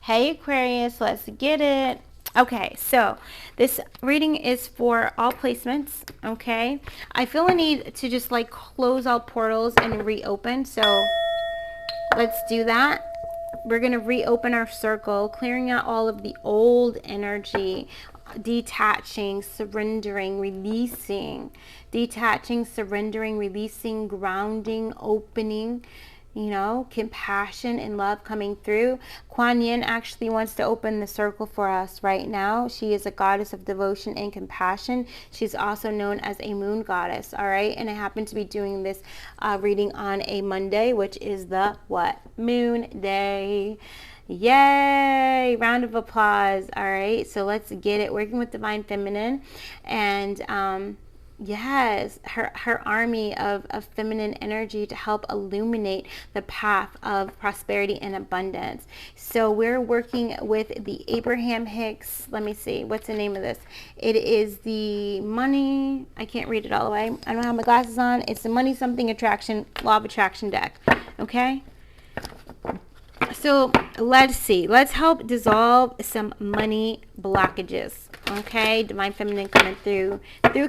Hey Aquarius, let's get it. Okay, so this reading is for all placements, okay? I feel a need to just like close out portals and reopen, so let's do that. We're going to reopen our circle, clearing out all of the old energy, detaching, surrendering, releasing, detaching, surrendering, releasing, grounding, opening, you know, compassion and love coming through. Kuan Yin actually wants to open the circle for us right now. She is a goddess of devotion and compassion. She's also known as a moon goddess, all right? And I happen to be doing this reading on a Monday, which is the what? Moon day. Yay! Round of applause. All right, so let's get it. Working with Divine Feminine. And yes, her army of feminine energy to help illuminate the path of prosperity and abundance. So we're working with the Abraham Hicks. Let me see, what's the name of this? It is the money, I can't read it all the way. I don't have my glasses on. It's the money something attraction, law of attraction deck. Okay? So let's see. Let's help dissolve some money blockages. Okay, Divine Feminine coming through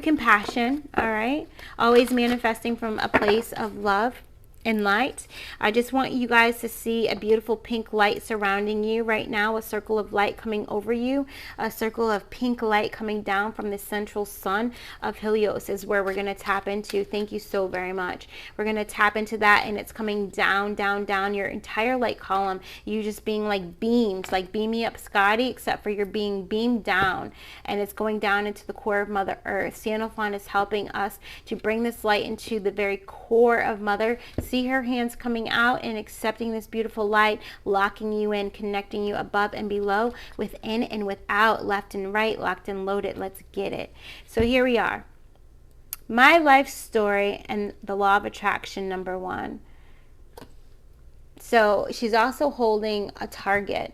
compassion. All right, always manifesting from a place of love and light. I just want you guys to see a beautiful pink light surrounding you right now, a circle of light coming over you, a circle of pink light coming down from the central sun of Helios is where we're going to tap into. Thank you so very much. We're going to tap into that, and it's coming down, down, down your entire light column. You just being like beams, like beam me up, Scotty, except for you're being beamed down, and it's going down into the core of Mother Earth. Sandalphon is helping us to bring this light into the very core of Mother. See her hands coming out and accepting this beautiful light, locking you in, connecting you above and below, within and without, left and right, locked and loaded. Let's get it. So here we are. My life story and the law of attraction, number 1. So she's also holding a target.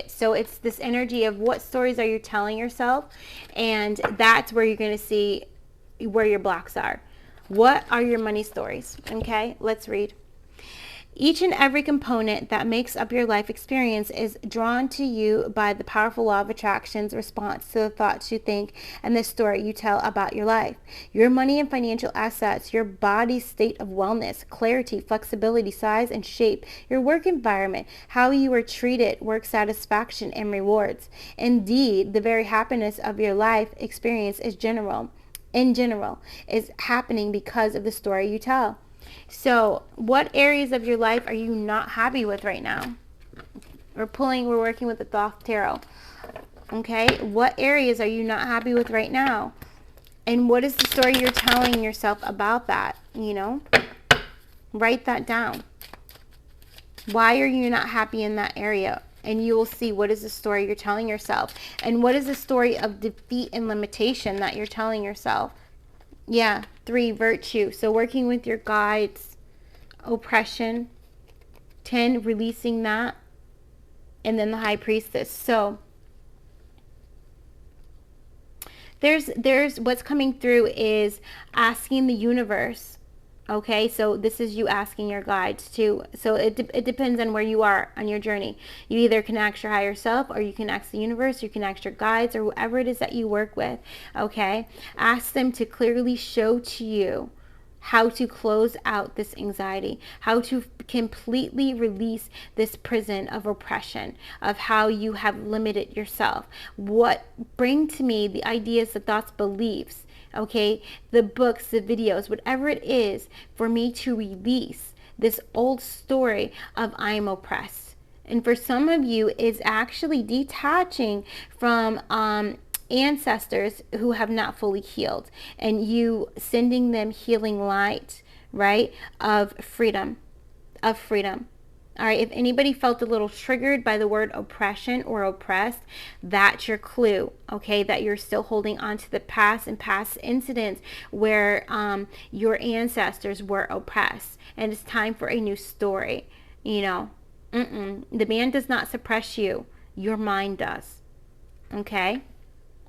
So it's this energy of what stories are you telling yourself, and that's where you're going to see where your blocks are. What are your money stories? Okay, let's read. Each and every component that makes up your life experience is drawn to you by the powerful law of attraction's response to the thoughts you think and the story you tell about your life. Your money and financial assets, your body's state of wellness, clarity, flexibility, size, and shape, your work environment, how you are treated, work satisfaction, and rewards. Indeed, the very happiness of your life experience is in general, is happening because of the story you tell. So what areas of your life are you not happy with right now? We're working with the Thoth Tarot. Okay, what areas are you not happy with right now? And what is the story you're telling yourself about that? You know, write that down. Why are you not happy in that area? And you will see what is the story you're telling yourself. And what is the story of defeat and limitation that you're telling yourself? Yeah, 3, virtue. So working with your guides, oppression. 10, releasing that. And then the high priestess. So there's what's coming through is asking the universe. Okay, so this is you asking your guides too. So it depends on where you are on your journey. You either can ask your higher self, or you can ask the universe, or you can ask your guides, or whoever it is that you work with. Okay, ask them to clearly show to you how to close out this anxiety, how to completely release this prison of oppression, of how you have limited yourself. Bring to me the ideas, the thoughts, beliefs, okay, the books, the videos, whatever it is, for me to release this old story of I'm oppressed. And for some of you, it's actually detaching from ancestors who have not fully healed, and you sending them healing light, right, of freedom. All right, if anybody felt a little triggered by the word oppression or oppressed, that's your clue, okay, that you're still holding on to the past and past incidents where your ancestors were oppressed, and it's time for a new story. You know, the man does not suppress you, your mind does. Okay.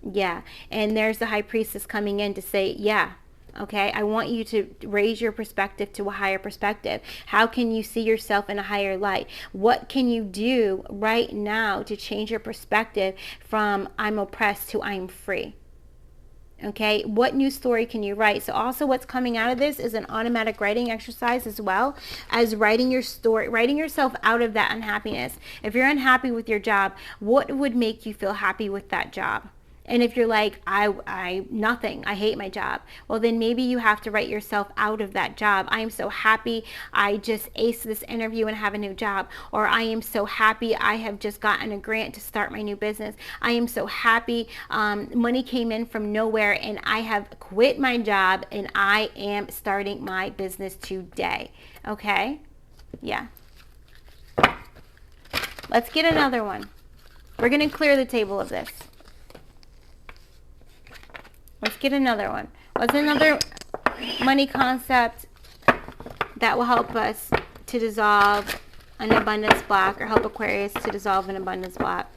Yeah, and there's the high priestess coming in to say, yeah, Okay, I want you to raise your perspective to a higher perspective. How can you see yourself in a higher light? What can you do right now to change your perspective from I'm oppressed to I'm free? Okay, what new story can you write? So also what's coming out of this is an automatic writing exercise, as well as writing your story, writing yourself out of that unhappiness. If you're unhappy with your job, what would make you feel happy with that job? And if you're like, nothing, I hate my job, well, then maybe you have to write yourself out of that job. I am so happy I just aced this interview and have a new job. Or I am so happy I have just gotten a grant to start my new business. I am so happy money came in from nowhere and I have quit my job and I am starting my business today. Okay? Yeah. Let's get another one. We're going to clear the table of this. Let's get another one. What's another money concept that will help us to dissolve an abundance block, or help Aquarius to dissolve an abundance block?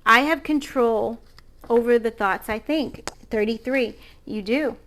I have control over the thoughts I think. 33. You do.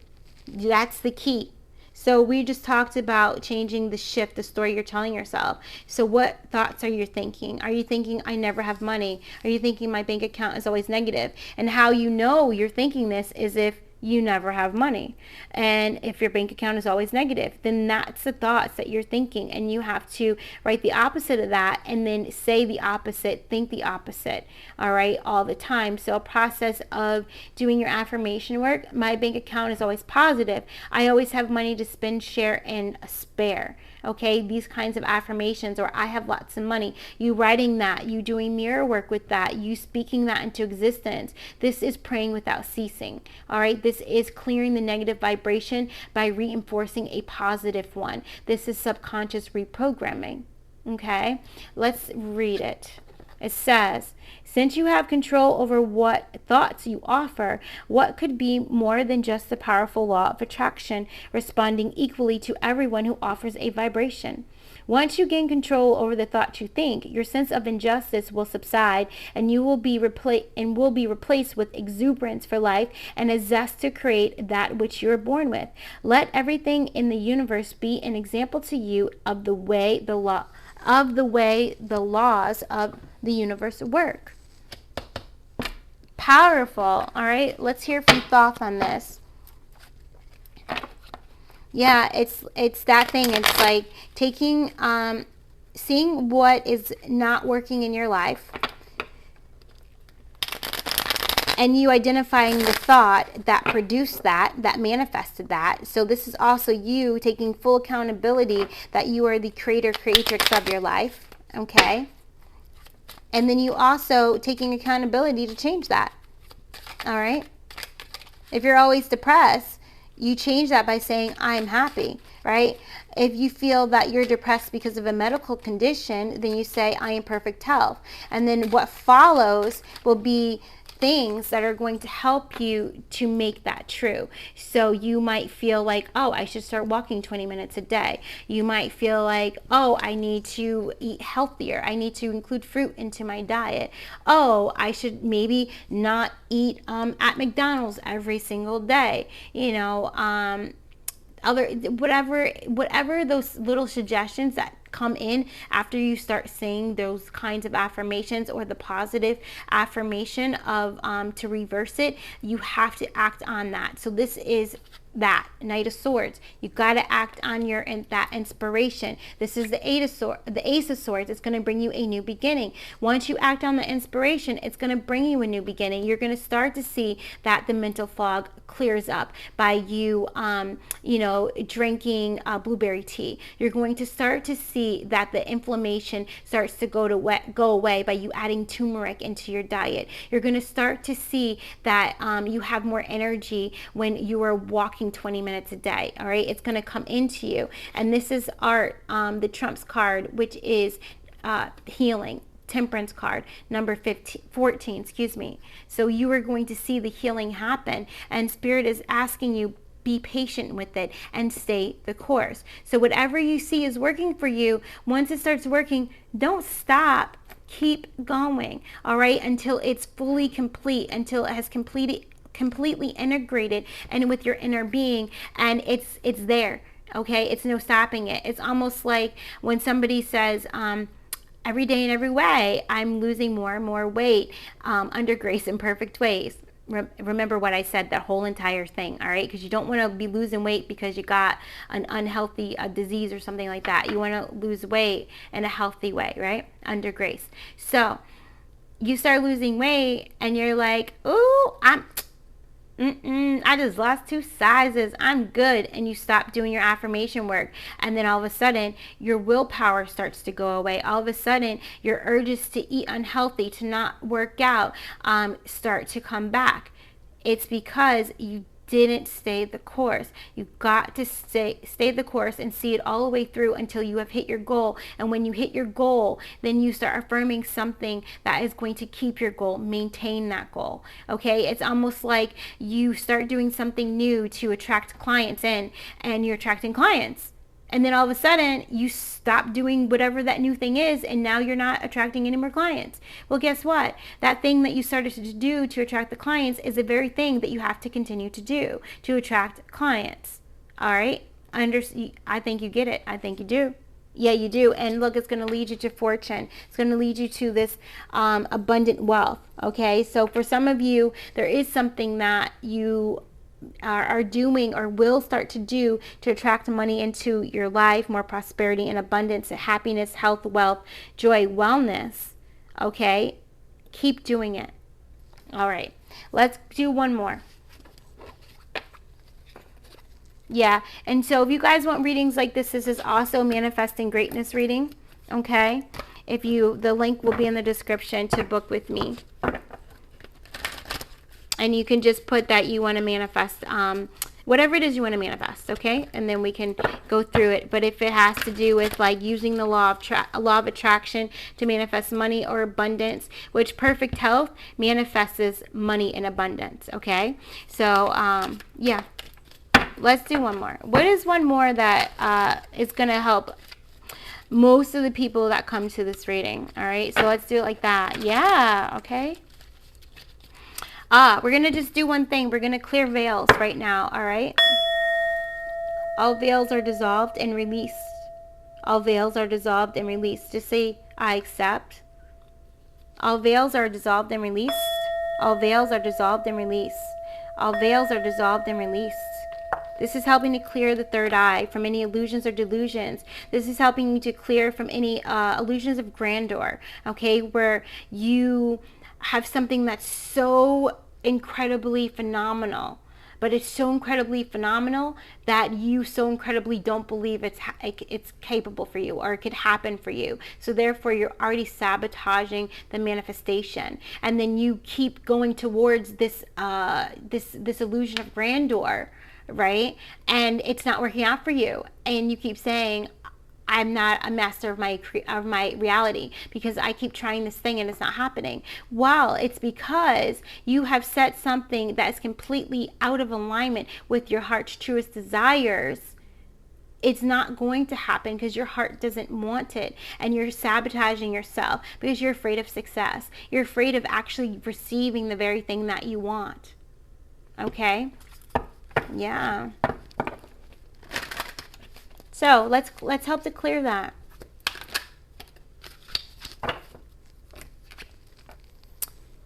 That's the key. So we just talked about changing the shift, the story you're telling yourself. So what thoughts are you thinking? Are you thinking, I never have money? Are you thinking my bank account is always negative? And how you know you're thinking this is if you never have money. And if your bank account is always negative, then that's the thoughts that you're thinking. And you have to write the opposite of that and then say the opposite, think the opposite, all right, all the time. So a process of doing your affirmation work, my bank account is always positive. I always have money to spend, share, and spare. Okay, these kinds of affirmations, or I have lots of money. You writing that, you doing mirror work with that, you speaking that into existence. This is praying without ceasing. All right, this is clearing the negative vibration by reinforcing a positive one. This is subconscious reprogramming. Okay, let's read it. It says, since you have control over what thoughts you offer, what could be more than just the powerful law of attraction responding equally to everyone who offers a vibration? Once you gain control over the thoughts you think, your sense of injustice will subside, and you will be replaced with exuberance for life and a zest to create that which you are born with. Let everything in the universe be an example to you of the way the laws of the universe work. Powerful. All right, let's hear from Thoth on this. Yeah, it's that thing. It's like taking, seeing what is not working in your life, and you identifying the thought that produced that manifested that. So this is also you taking full accountability that you are the creator, creatrix of your life. Okay. And then you also taking accountability to change that. All right. If you're always depressed, you change that by saying, I'm happy, right? If you feel that you're depressed because of a medical condition, then you say, I am perfect health. And then what follows will be things that are going to help you to make that true. So you might feel like, oh, I should start walking 20 minutes a day. You might feel like, oh, I need to eat healthier. I need to include fruit into my diet. Oh, I should maybe not eat at McDonald's every single day. You know, whatever those little suggestions that come in after you start saying those kinds of affirmations, or the positive affirmation of to reverse it, you have to act on that. So this is that Knight of Swords. You got to act on that inspiration. This is the Ace of Swords. It's going to bring you a new beginning. Once you act on the inspiration, it's going to bring you a new beginning. You're going to start to see that the mental fog clears up by you, drinking blueberry tea. You're going to start to see that the inflammation starts to go away by you adding turmeric into your diet. You're going to start to see that you have more energy when you are walking 20 minutes a day. All right, it's going to come into you. And this is art, the Trumps card, which is healing. Temperance card, number 14, excuse me. So you are going to see the healing happen, and Spirit is asking you, be patient with it and stay the course. So whatever you see is working for you, once it starts working, don't stop. Keep going, all right, until it's fully complete, until it has completely integrated and with your inner being, and it's there. Okay, it's no stopping it. It's almost like when somebody says, every day in every way, I'm losing more and more weight under grace and perfect ways. Remember what I said, that whole entire thing, all right? Because you don't want to be losing weight because you got an unhealthy disease or something like that. You want to lose weight in a healthy way, right? Under grace. So you start losing weight and you're like, ooh, I just lost 2 sizes, I'm good. And you stop doing your affirmation work, and then all of a sudden your willpower starts to go away. All of a sudden your urges to eat unhealthy, to not work out, start to come back. It's because you didn't stay the course. You got to stay the course and see it all the way through until you have hit your goal. And when you hit your goal, then you start affirming something that is going to keep your goal, maintain that goal. Okay, it's almost like you start doing something new to attract clients in, and you're attracting clients. And then all of a sudden you stop doing whatever that new thing is, and now you're not attracting any more clients. Well, guess what? That thing that you started to do to attract the clients is the very thing that you have to continue to do to attract clients. All right? I think you get it. I think you do. Yeah, you do. And look, it's going to lead you to fortune. It's going to lead you to this abundant wealth. Okay? So for some of you, there is something that you are doing or will start to do to attract money into your life, more prosperity and abundance, happiness, health, wealth, joy, wellness. Okay, keep doing it. All right, let's do one more. Yeah, and so if you guys want readings like this is also Manifesting Greatness reading. Okay, the link will be in the description to book with me. And you can just put that you want to manifest whatever it is you want to manifest, okay? And then we can go through it. But if it has to do with like using the law of attraction to manifest money or abundance, which perfect health manifests money in abundance, okay? So yeah, let's do one more. What is one more that is going to help most of the people that come to this reading? All right, so let's do it like that. Yeah, okay. We're going to just do one thing. We're going to clear veils right now, all right? All veils are dissolved and released. All veils are dissolved and released. Just say, I accept. All veils are dissolved and released. All veils are dissolved and released. All veils are dissolved and released. This is helping to clear the third eye from any illusions or delusions. This is helping you to clear from any illusions of grandeur, okay, where you have something that's so incredibly phenomenal, but it's so incredibly phenomenal that you so incredibly don't believe it's capable for you or it could happen for you. So therefore you're already sabotaging the manifestation, and then you keep going towards this this illusion of grandeur, right? And it's not working out for you, and you keep saying, I'm not a master of my reality because I keep trying this thing and it's not happening. Well, it's because you have set something that is completely out of alignment with your heart's truest desires. It's not going to happen because your heart doesn't want it, and you're sabotaging yourself because you're afraid of success. You're afraid of actually receiving the very thing that you want. Okay? Yeah. So let's help to clear that.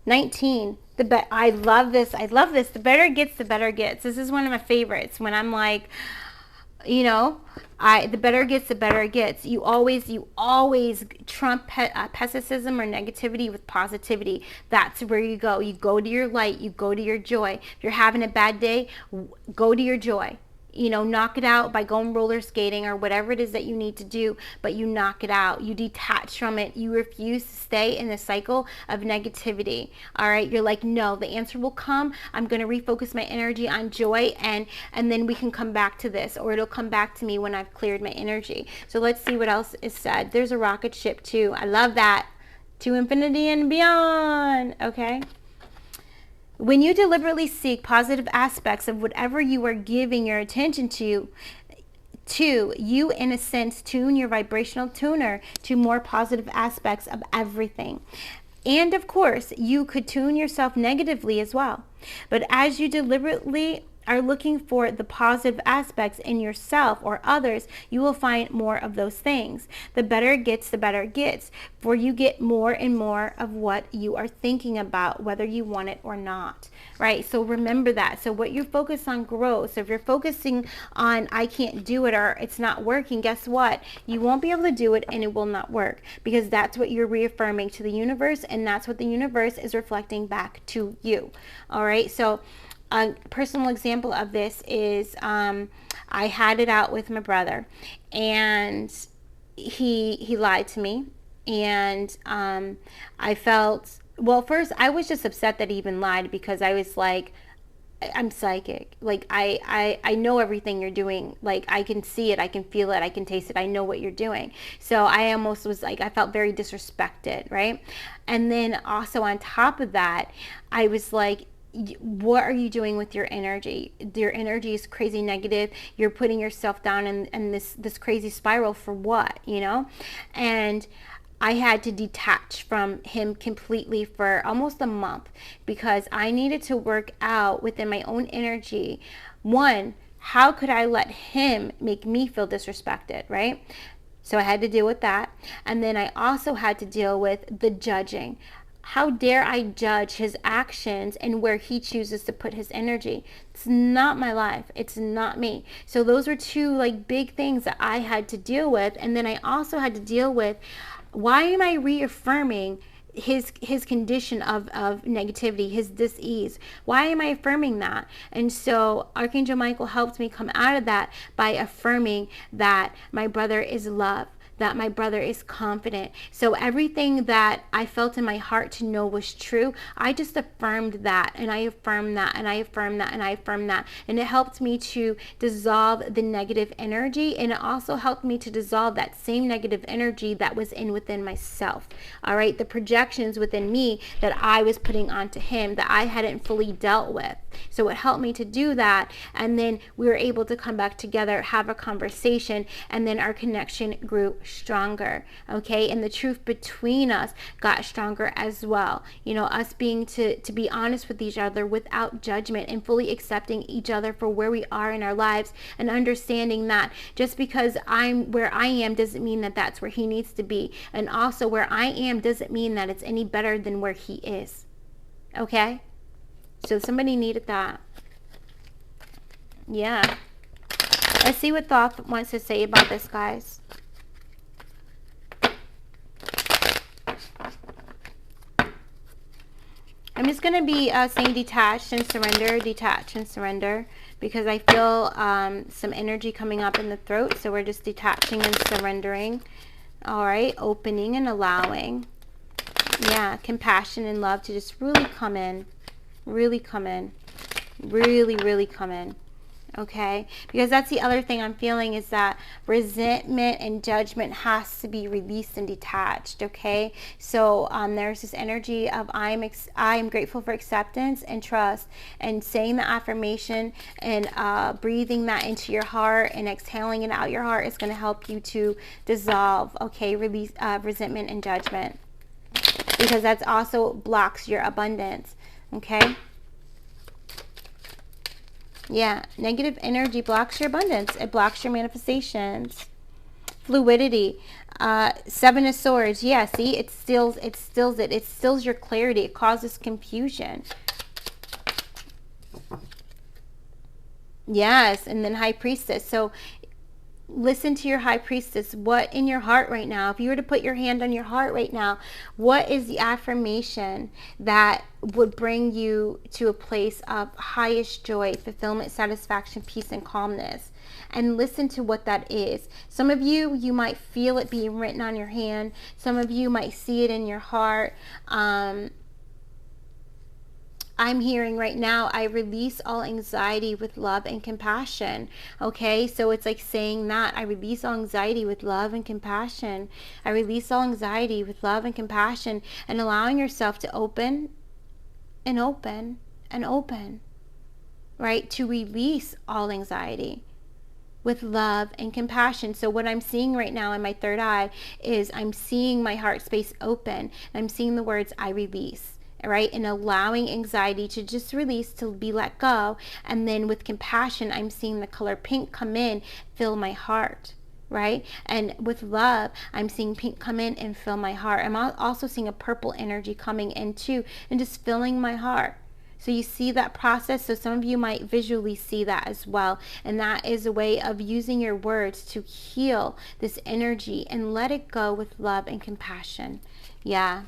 (19) I love this. The better it gets, the better it gets. This is one of my favorites. When I'm like, you know, the better it gets, the better it gets. You always trump pessimism or negativity with positivity. That's where you go. You go to your light. You go to your joy. If you're having a bad day, go to your joy. You know, knock it out by going roller skating or whatever it is that you need to do, but you knock it out. You detach from it. You refuse to stay in the cycle of negativity. All right. You're like, no, the answer will come. I'm going to refocus my energy on joy, and then we can come back to this, or it'll come back to me when I've cleared my energy. So let's see what else is said. There's a rocket ship too. I love that. To infinity and beyond. Okay. When you deliberately seek positive aspects of whatever you are giving your attention to, Two, you in a sense tune your vibrational tuner to more positive aspects of everything. And of course, you could tune yourself negatively as well. But as you deliberately are looking for the positive aspects in yourself or others, you will find more of those things. The better it gets, the better it gets. For you get more and more of what you are thinking about, whether you want it or not, right? So remember that. So what you focus on grows. So if you're focusing on, I can't do it or it's not working, guess what? You won't be able to do it and it will not work, because that's what you're reaffirming to the universe, and that's what the universe is reflecting back to you. All right. So a personal example of this is I had it out with my brother, and he lied to me, and I felt, well, first I was just upset that he even lied, because I was like, I'm psychic. Like I know everything you're doing. Like I can see it, I can feel it, I can taste it. I know what you're doing. So I almost was like, I felt very disrespected, right? And then also on top of that, I was like, what are you doing with your energy? Your energy is crazy negative. You're putting yourself down in this crazy spiral for what, you know? And I had to detach from him completely for almost a month, because I needed to work out within my own energy. One, how could I let him make me feel disrespected, right? So I had to deal with that. And then I also had to deal with the judging. How dare I judge his actions and where he chooses to put his energy? It's not my life. It's not me. So those were two like big things that I had to deal with. And then I also had to deal with, why am I reaffirming his condition of negativity, his dis-ease? Why am I affirming that? And so Archangel Michael helped me come out of that by affirming that my brother is loved, that my brother is confident. So everything that I felt in my heart to know was true, I just affirmed that, and I affirmed that, and I affirmed that, and I affirmed that. And it helped me to dissolve the negative energy, and it also helped me to dissolve that same negative energy that was within myself. All right, the projections within me that I was putting onto him that I hadn't fully dealt with. So it helped me to do that, and then we were able to come back together, have a conversation, and then our connection grew stronger. Okay, and the truth between us got stronger as well. You know, us being to be honest with each other without judgment, and fully accepting each other for where we are in our lives, and understanding that just because I'm where I am doesn't mean that that's where he needs to be, and also where I am doesn't mean that it's any better than where he is. Okay, so somebody needed that. Yeah, let's see what Thoth wants to say about this, guys. I'm just going to be saying detach and surrender, because I feel some energy coming up in the throat. So we're just detaching and surrendering. All right, opening and allowing. Yeah, compassion and love to just really come in. Really come in. Really, really come in. Okay, because that's the other thing I'm feeling, is that resentment and judgment has to be released and detached. Okay, so there's this energy of I am grateful for acceptance and trust, and saying the affirmation and breathing that into your heart and exhaling it out your heart is going to help you to dissolve, okay, release resentment and judgment, because that's also blocks your abundance. Okay. Yeah, negative energy blocks your abundance. It blocks your manifestations. Fluidity. Seven of Swords. Yeah, see, it stills it. It stills your clarity. It causes confusion. Yes, and then High Priestess. So listen to your High Priestess. What in your heart right now, if you were to put your hand on your heart right now, what is the affirmation that would bring you to a place of highest joy, fulfillment, satisfaction, peace, and calmness? And listen to what that is. Some of you, you might feel it being written on your hand. Some of you might see it in your heart. I'm hearing right now, I release all anxiety with love and compassion. Okay, so it's like saying that I release all anxiety with love and compassion. I release all anxiety with love and compassion, and allowing yourself to open and open and open, right? To release all anxiety with love and compassion. So what I'm seeing right now in my third eye is I'm seeing my heart space open. I'm seeing the words I release, right? And allowing anxiety to just release, to be let go. And then with compassion, I'm seeing the color pink come in, fill my heart, right? And with love, I'm seeing pink come in and fill my heart. I'm also seeing a purple energy coming in too, and just filling my heart. So you see that process. So some of you might visually see that as well. And that is a way of using your words to heal this energy and let it go with love and compassion. Yeah.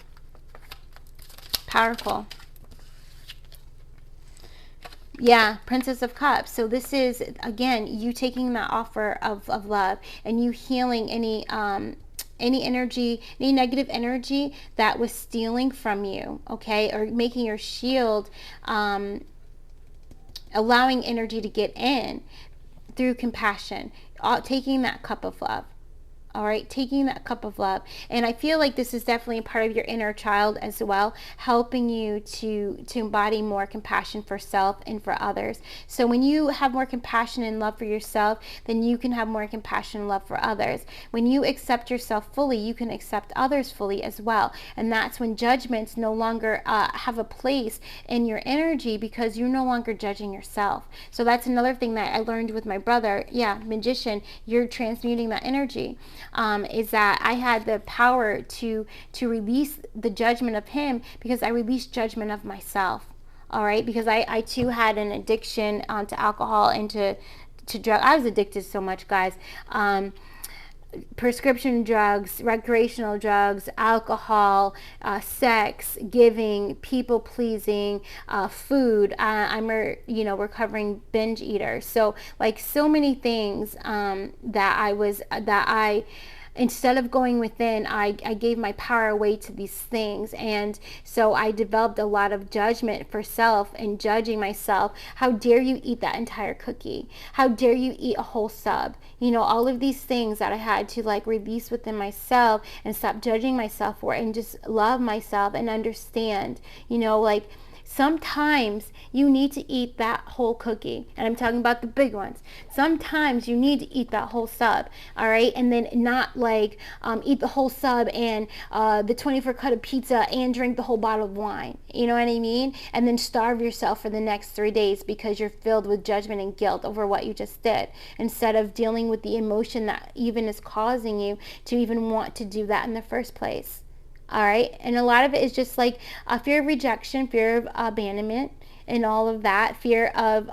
Powerful. Yeah, Princess of Cups. So this is, again, you taking that offer of love and you healing any energy, any negative energy that was stealing from you, okay? Or making your shield, allowing energy to get in through compassion, taking that cup of love. All right, taking that cup of love. And I feel like this is definitely a part of your inner child as well, helping you to embody more compassion for self and for others. So when you have more compassion and love for yourself, then you can have more compassion and love for others. When you accept yourself fully, you can accept others fully as well. And that's when judgments no longer have a place in your energy, because you're no longer judging yourself. So that's another thing that I learned with my brother. Yeah, magician, you're transmuting that energy. Is that I had the power to release the judgment of him, because I released judgment of myself. All right, because I too had an addiction to alcohol and to drug. I was addicted so much, guys. Prescription drugs, recreational drugs, alcohol, sex, giving, people pleasing, food. I'm a recovering binge eater. So like so many things that I instead of going within, I gave my power away to these things. And so I developed a lot of judgment for self and judging myself. How dare you eat that entire cookie? How dare you eat a whole sub? All of these things that I had to like release within myself and stop judging myself for, and just love myself and understand, like, sometimes you need to eat that whole cookie, and I'm talking about the big ones. Sometimes you need to eat that whole sub, all right? And then not like eat the whole sub and the 24 cut of pizza and drink the whole bottle of wine. You know what I mean? And then starve yourself for the next 3 days because you're filled with judgment and guilt over what you just did, instead of dealing with the emotion that even is causing you to even want to do that in the first place. All right. And a lot of it is just like fear of rejection, fear of abandonment, and all of that, fear of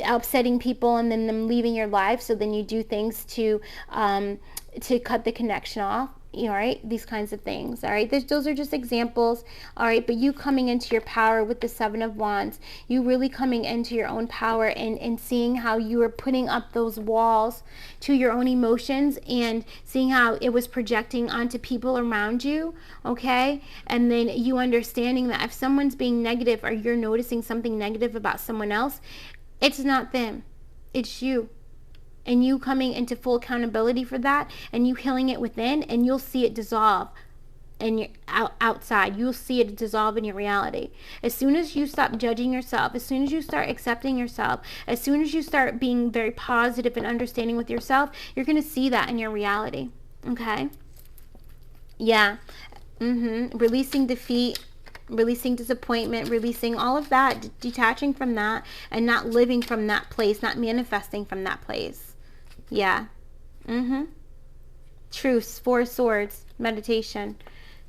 upsetting people and then them leaving your life. So then you do things to cut the connection off. Right? These kinds of things. All right. Those are just examples. All right. But you coming into your power with the 7 of Wands, you really coming into your own power and seeing how you are putting up those walls to your own emotions and seeing how it was projecting onto people around you. Okay. And then you understanding that if someone's being negative or you're noticing something negative about someone else, it's not them. It's you. And you coming into full accountability for that, and you healing it within, and you'll see it dissolve in your outside. You'll see it dissolve in your reality. As soon as you stop judging yourself, as soon as you start accepting yourself, as soon as you start being very positive and understanding with yourself, you're going to see that in your reality. Okay? Yeah. Releasing defeat, releasing disappointment, releasing all of that, detaching from that, and not living from that place, not manifesting from that place. Yeah. Truce, 4 swords, meditation.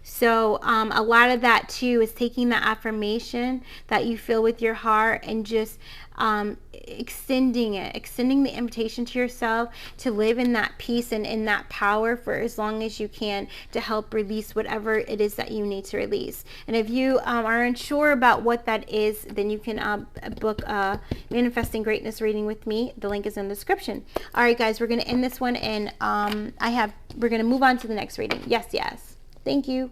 So a lot of that too is taking that affirmation that you feel with your heart and just extending the invitation to yourself to live in that peace and in that power for as long as you can, to help release whatever it is that you need to release. And if you are unsure about what that is, then you can book a Manifesting Greatness reading with me. The link is in the description. All right, guys, we're going to end this one, and we're going to move on to the next reading. Yes. Thank you.